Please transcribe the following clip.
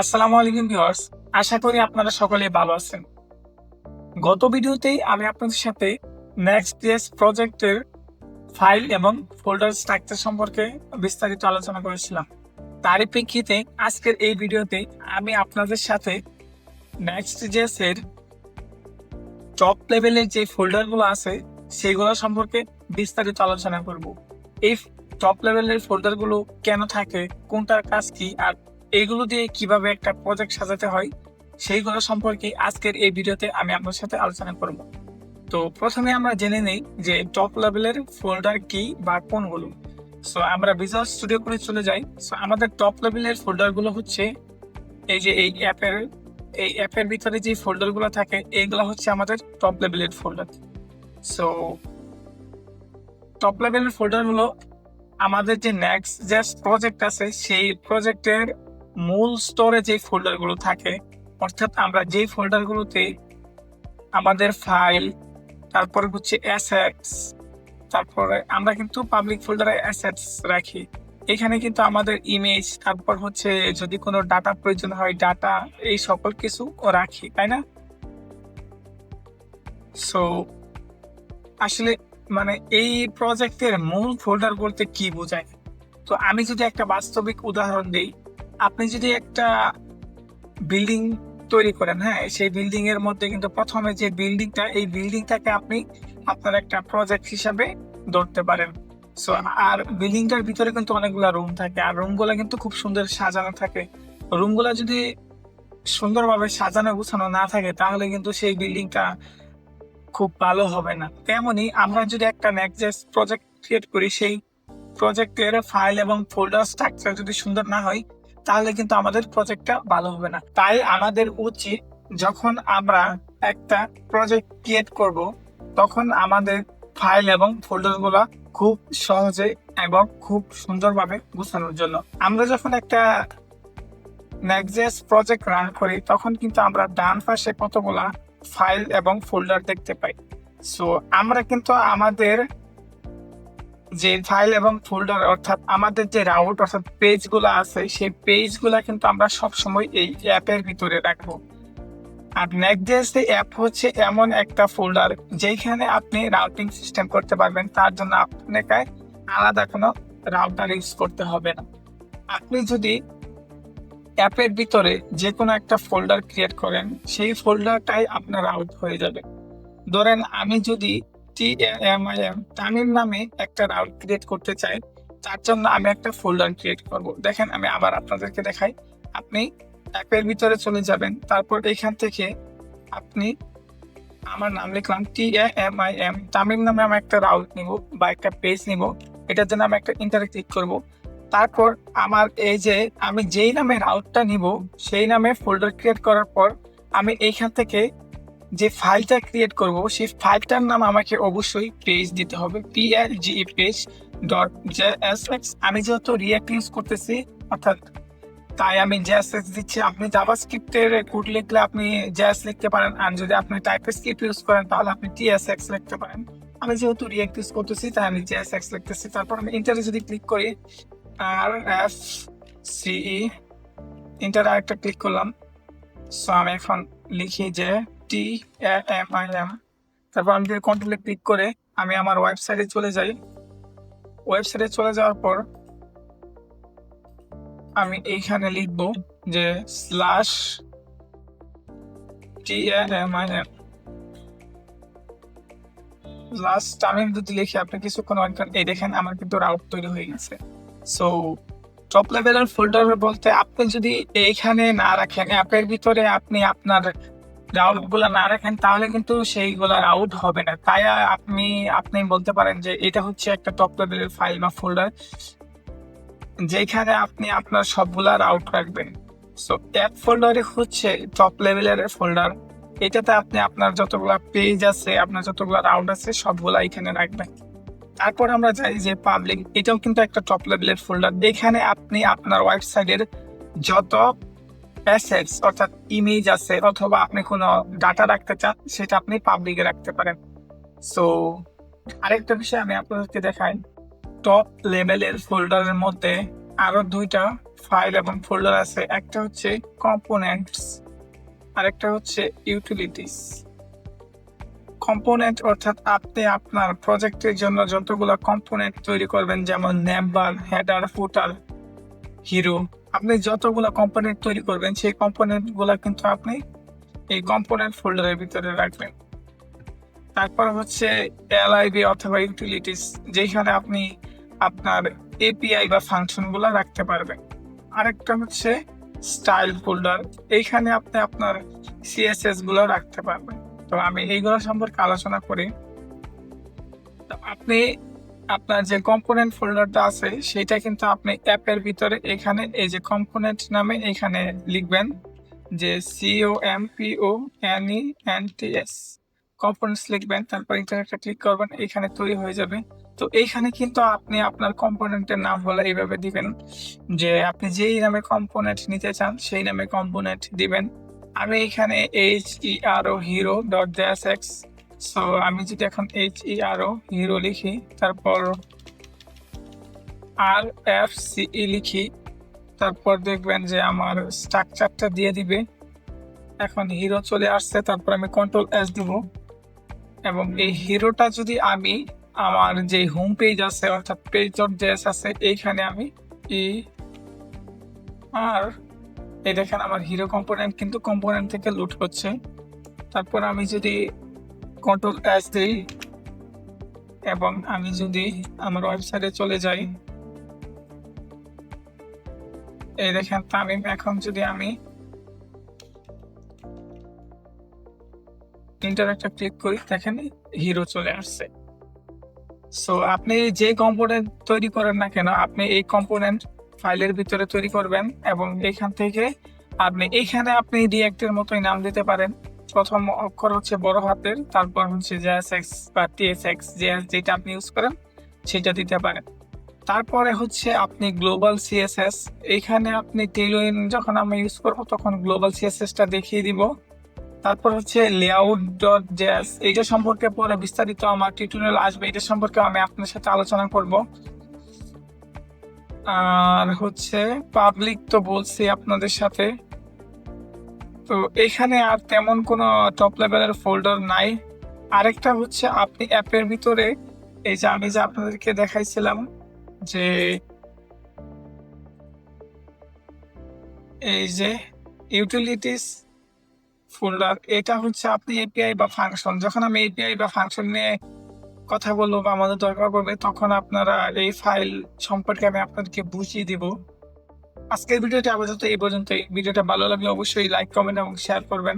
আসসালামু আলাইকুম ভিউয়ার্স। আশা করি আপনারা সকলে ভালো আছেন। গত ভিডিওতেই আমি আপনাদের সাথে Next.js প্রজেক্টের ফাইল এবং ফোল্ডার স্ট্রাকচার সম্পর্কে বিস্তারিত আলোচনা করেছিলাম। তারই প্রেক্ষিতে আজকের এই ভিডিওতে আমি আপনাদের সাথে Next.js এর টপ লেভেলের যে ফোল্ডারগুলো আছে সেগুলো সম্পর্কে বিস্তারিত আলোচনা করব। এই টপ লেভেলের ফোল্ডারগুলো কেন থাকে, কোনটার কাজ কি, আর এগুলো দিয়ে কিভাবে একটা প্রজেক্ট সাজাতে হয় সেইগুলো সম্পর্কে আজকের এই ভিডিওতে আমি আপনার সাথে আলোচনা করব। তো প্রথমে আমরা জেনে নেই যে টপ লেভেলের ফোল্ডার কি বা কোনগুলো। সো আমরা ভিজুয়াল স্টুডিও করে চলে যাই। সো আমাদের টপ লেভেলের ফোল্ডারগুলো হচ্ছে এই যে এই অ্যাপের ভিতরে যে ফোল্ডারগুলো থাকে এইগুলো হচ্ছে আমাদের টপ লেভেলের ফোল্ডার। সো টপ লেভেলের ফোল্ডারগুলো আমাদের যে Next.js প্রজেক্ট আছে সেই প্রজেক্টের মূল স্টোরে যে ফোল্ডারগুলো থাকে, অর্থাৎ আমরা যে ফোল্ডারগুলোতে আমাদের ফাইল, তারপরে হচ্ছে অ্যাসেটস, তারপরে আমরা কিন্তু পাবলিক ফোল্ডারে অ্যাসেটস রাখি। এখানে কিন্তু আমাদের ইমেজ, তারপর হচ্ছে যদি কোনো ডাটা প্রয়োজন হয় ডাটা, এই সকল কিছু রাখি, তাই না? সো আসলে মানে এই প্রজেক্টের মূল ফোল্ডার বলতে কি বোঝায়? তো আমি যদি একটা বাস্তবিক উদাহরণ দিই, আপনি যদি একটা বিল্ডিং তৈরি করেন, হ্যাঁ, সেই বিল্ডিং এর মধ্যে কিন্তু প্রথমে যে বিল্ডিংটা, এই বিল্ডিংটাকে আপনি আপনার একটা প্রজেক্ট হিসাবে ধরতে পারেন। সো আর বিল্ডিংটার ভিতরে কিন্তু অনেকগুলা রুম থাকে, আর রুমগুলা কিন্তু খুব সুন্দর সাজানো থাকে। রুমগুলা যদি সুন্দরভাবে সাজানো গুছানো না থাকে তাহলে কিন্তু সেই বিল্ডিংটা খুব ভালো হবে না। তেমনি আমরা যদি একটা Next.js প্রজেক্ট ক্রিয়েট করি, সেই প্রজেক্টের ফাইল এবং ফোল্ডার স্ট্রাকচার যদি সুন্দর না হয় তাহলে কিন্তু আমাদের প্রজেক্টটা ভালো হবে না। তাই আমাদের উচিত যখন আমরা একটা প্রজেক্ট ক্রিয়েট করব তখন আমাদের ফাইল এবং ফোল্ডারগুলো খুব সহজে এবং খুব সুন্দরভাবে গুছানোর জন্য আমরা যখন একটা Next.js প্রজেক্ট রান করি তখন কিন্তু আমরা ডান পাশে কতগুলা ফাইল এবং ফোল্ডার দেখতে পাই। সো আমরা কিন্তু আমাদের যে ফাইল এবং ফোল্ডার অর্থাৎ আমাদের যে রাউট অর্থাৎ পেজগুলো আছে সেই পেজগুলো কিন্তু আমরা সবসময় এই অ্যাপের ভিতরে রাখবো। আর Next.js অ্যাপ হচ্ছে এমন একটা ফোল্ডার যেখানে আপনি রাউটিং সিস্টেম করতে পারবেন। তার জন্য আপনাকে আলাদা কোনো রাউটার ইউজ করতে হবে না। আপনি যদি অ্যাপের ভিতরে যে কোনো একটা ফোল্ডার ক্রিয়েট করেন সেই ফোল্ডারটাই আপনার রাউট হয়ে যাবে। ধরেন আমি যদি TAMIM তামিম নামে একটা রাউট ক্রিয়েট করতে চাই, তার জন্য আমি একটা ফোল্ডার ক্রিয়েট করব। দেখেন আমি আবার আপনাদেরকে দেখাই। আপনি অ্যাপের ভিতরে চলে যাবেন, তারপর এখান থেকে আপনি আমার নাম লিখলাম TAMIM তামিম নামে আমি একটা রাউট নিব বা একটা পেজ নিব। এটার জন্য আমি একটা ইন্টারে ক্লিক করব। তারপর আমার এই যে আমি যেই নামে রাউটটা নিব সেই নামে ফোল্ডার ক্রিয়েট করার পর আমি এইখান থেকে যে ফাইলটা ক্রিয়েট করব সেই ফাইলটার নাম আমাকে অবশ্যই পেজ দিতে হবে, PLGE-page.jsx। আমি যেহেতু রিঅ্যাক্ট ইউজ করতেছি অর্থাৎ তাই আমি JSX দিচ্ছি। আপনি জাভাস্ক্রিপ্টের কোড লিখলে আপনি JS লিখতে পারেন, আর যদি আপনি টাইপস্ক্রিপ্ট ইউজ করেন তাহলে আপনি TSX লিখতে পারেন। আমি যেহেতু রিঅ্যাক্ট ইউজ করতেছি তাই আমি JSX লিখতেছি। তারপর আমি ইন্টারে যদি ক্লিক করি, RFCE ইন্টারে আরেকটা ক্লিক করলাম। সো আমি এখন লিখি যে TAMIM, তারপর আমি কন্ট্রোলে ক্লিক করে আমি আমার ওয়েবসাইটে চলে যাই। ওয়েবসাইটে চলে যাওয়ার পর আমি এইখানে লিখবো যে /TAMIM তামিম যদি লিখে আপনি কিছুক্ষণ ওয়েট করেন, এই দেখেন আমার কিন্তু রাউট তৈরি হয়ে গেছে। সো টপ লেভেলের ফোল্ডার বলতে আপনি যদি এইখানে না রাখেন, অ্যাপের ভিতরে আপনি আপনার রাউট গুলা না রাখেন তাহলে কিন্তু সেইগুলা রাউট হবে না। তাই আপনি বলতে পারেন যে এটা হচ্ছে একটা টপ লেভেলের ফাইল বা ফোল্ডার যেখানে আপনি আপনার সবগুলা রাউট রাখবেন। সো অ্যাপ ফোল্ডারে হচ্ছে টপ লেভেলের ফোল্ডার। এটাতে আপনি আপনার যতগুলা পেজ আছে, আপনার যতগুলা রাউট আছে সবগুলা এখানে রাখবেন। তারপর আমরা যাই যে পাবলিক, এটাও কিন্তু একটা টপ লেভেলের ফোল্ডার। এখানে আপনি আপনার ওয়েবসাইটের যত অ্যাসেটস অর্থাৎ ইমেজ আছে অথবা আপনি কোনো ডাটা রাখতে চান সেটা আপনি পাবলিকে রাখতে পারেন। সো আরেকটা বিষয় আমি আপনাদেরকে দেখাই, টপ লেভেলের ফোল্ডারের মধ্যে আরো দুইটা ফাইল এবং ফোল্ডার আছে, একটা হচ্ছে কম্পোনেন্টস আর একটা হচ্ছে ইউটিলিটিস। কম্পোনেন্ট অর্থাৎ আপনি আপনার প্রজেক্টের জন্য যতগুলো কম্পোনেন্ট তৈরি করবেন, যেমন নেমবার, হেডার, ফুটার, হিরো, আপনি যতগুলো কম্পোনেন্ট তৈরি করবেন সেই কম্পোনেন্ট গুলা কিন্তু আপনি এই কম্পোনেন্ট ফোল্ডারের ভিতরে রাখবেন। তারপর হচ্ছে এলআইবি অথবা ইউটিলিটিস, যেখানে আপনি আপনার এপিআই বা ফাংশন গুলা রাখতে পারবেন। আরেকটা হচ্ছে স্টাইল ফোল্ডার, এইখানে আপনি আপনার সিএসএস গুলো রাখতে পারবেন। তো আমি এইগুলো সম্পর্কে আলোচনা করি। তো আপনি আপনার যে কম্পোনেন্ট ফোল্ডারটা আছে সেটা কিন্তু আপনি অ্যাপের ভিতরে এখানে এই যে কম্পোনেন্ট নামে এখানে লিখবেন যে COMPONENTS কম্পোনেন্টস লিখবেন, তারপর ইন্টারনেটে ক্লিক করবেন, এখানে তৈরি হয়ে যাবে। তো এইখানে কিন্তু আপনি আপনার কম্পোনেন্টের নাম হলো এইভাবে দিবেন যে আপনি যেই নামে কম্পোনেন্ট নিতে চান সেই নামে কম্পোনেন্ট দিবেন। আমি এখানে HERO hero dot JSX, so আমি যদি এখন HERO হিরো লিখি, তারপর RFCE লিখি, তারপর দেখবেন যে আমার স্ট্রাকচারটা দিয়ে দিবে। এখন হিরো চলে আসছে, তারপর আমি Ctrl+S দিব এবং এই হিরোটা যদি আমি আমার যে হোম পেজ আছে অর্থাৎ page.js আছে এইখানে আমি আর এই দেখেন আমার হিরো কম্পোনেন্ট কিন্তু কম্পোনেন্ট থেকে লুট হচ্ছে। তারপর আমি যদি Ctrl+S দিই এবং আমি যদি আমার ওয়েবসাইটে চলে যাই, এই দেখেন তামিম, এখন যদি আমি ইন্টারেক্টে ক্লিক করি দেখেন হিরো চলে আসছে। সো আপনি যে কম্পোনেন্ট তৈরি করেন না কেন, আপনি এই কম্পোনেন্ট ফাইলের ভিতরে তৈরি করবেন এবং এখান থেকে এখানে আপনি রিঅ্যাক্টের মতোই নাম দিতে পারেন। প্রথম অক্ষর হচ্ছে বড় হাতের, তারপর হচ্ছে জেএসএক্স বা টিএসএক্স, যেটা আপনি ইউজ করেন সেটা দিতে পারেন। তারপরে হচ্ছে আপনি গ্লোবাল সিএসএস, এইখানে আপনি টেইলউইন যখন আমি ইউজ করবো তখন গ্লোবাল সিএসএসটা দেখিয়ে দিব। তারপর হচ্ছে লেআউট ডট জেএস, এইটা সম্পর্কে পরে বিস্তারিত আমার টিউটোরিয়াল আসবে, এটা সম্পর্কে আমি আপনার সাথে আলোচনা করব। আর হচ্ছে পাবলিক তো বলছি আপনাদের সাথে। তো এখানে আর তেমন কোনো টপ লেভেলের ফোল্ডার নাই। আরেকটা হচ্ছে আপনি অ্যাপের ভিতরে এই যে আমি যে আপনাদেরকে দেখাইছিলাম যে এই যে ইউটিলিটিস ফোল্ডার, এটা হচ্ছে আপনি এপিআই বা ফাংশন, যখন আমি এপিআই বা ফাংশন নিয়ে কথা বলবো বা আমাদের দরকার পড়বে তখন আপনারা এই ফাইল সম্পর্কে আমি আপনাদেরকে বুঝিয়ে দিব। আজকের ভিডিওটা আপাতত এই পর্যন্তই। ভিডিওটা ভালো লাগলে অবশ্যই লাইক, কমেন্ট এবং শেয়ার করবেন।